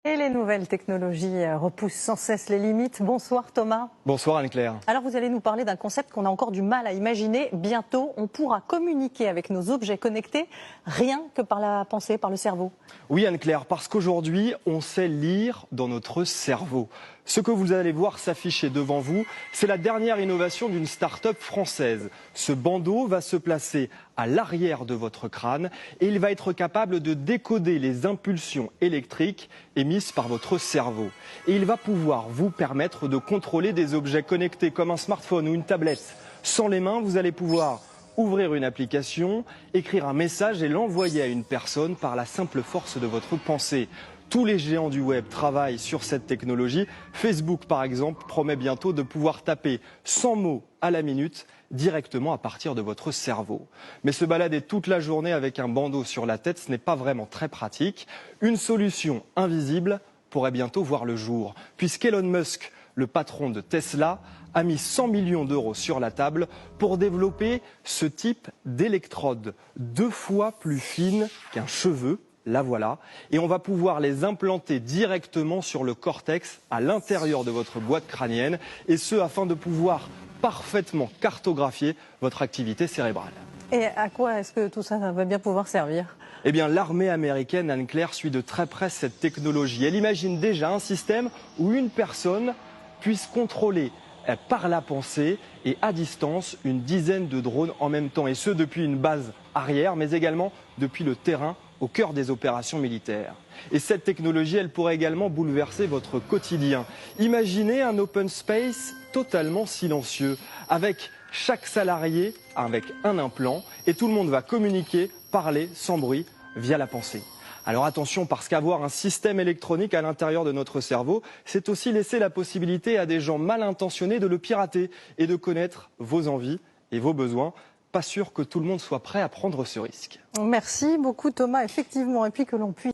Et les nouvelles technologies repoussent sans cesse les limites. Bonsoir Thomas. Bonsoir Anne-Claire. Alors vous allez nous parler d'un concept qu'on a encore du mal à imaginer. Bientôt, on pourra communiquer avec nos objets connectés rien que par la pensée, par le cerveau. Oui Anne-Claire, parce qu'aujourd'hui, on sait lire dans notre cerveau. Ce que vous allez voir s'afficher devant vous, c'est la dernière innovation d'une start-up française. Ce bandeau va se placer à l'arrière de votre crâne et il va être capable de décoder les impulsions électriques émises par votre cerveau. Et il va pouvoir vous permettre de contrôler des objets connectés comme un smartphone ou une tablette. Sans les mains, vous allez pouvoir ouvrir une application, écrire un message et l'envoyer à une personne par la simple force de votre pensée. Tous les géants du web travaillent sur cette technologie. Facebook, par exemple, promet bientôt de pouvoir taper 100 mots à la minute directement à partir de votre cerveau. Mais se balader toute la journée avec un bandeau sur la tête, ce n'est pas vraiment très pratique. Une solution invisible pourrait bientôt voir le jour, puisqu'Elon Musk, le patron de Tesla, a mis 100 millions d'euros sur la table pour développer ce type d'électrode 2 fois plus fine qu'un cheveu. La voilà, et on va pouvoir les implanter directement sur le cortex à l'intérieur de votre boîte crânienne, et ce afin de pouvoir parfaitement cartographier votre activité cérébrale. Et à quoi est-ce que tout ça va bien pouvoir servir ? Eh bien, l'armée américaine, Anne-Claire, suit de très près cette technologie. Elle imagine déjà un système où une personne puisse contrôler par la pensée et à distance une dizaine de drones en même temps, et ce depuis une base arrière, mais également depuis le terrain au cœur des opérations militaires. Et cette technologie, elle pourrait également bouleverser votre quotidien. Imaginez un open space totalement silencieux, avec chaque salarié avec un implant, et tout le monde va communiquer, parler sans bruit via la pensée. Alors attention, parce qu'avoir un système électronique à l'intérieur de notre cerveau, c'est aussi laisser la possibilité à des gens mal intentionnés de le pirater et de connaître vos envies et vos besoins. Pas sûr que tout le monde soit prêt à prendre ce risque. Merci beaucoup Thomas, effectivement, et puis que l'on puisse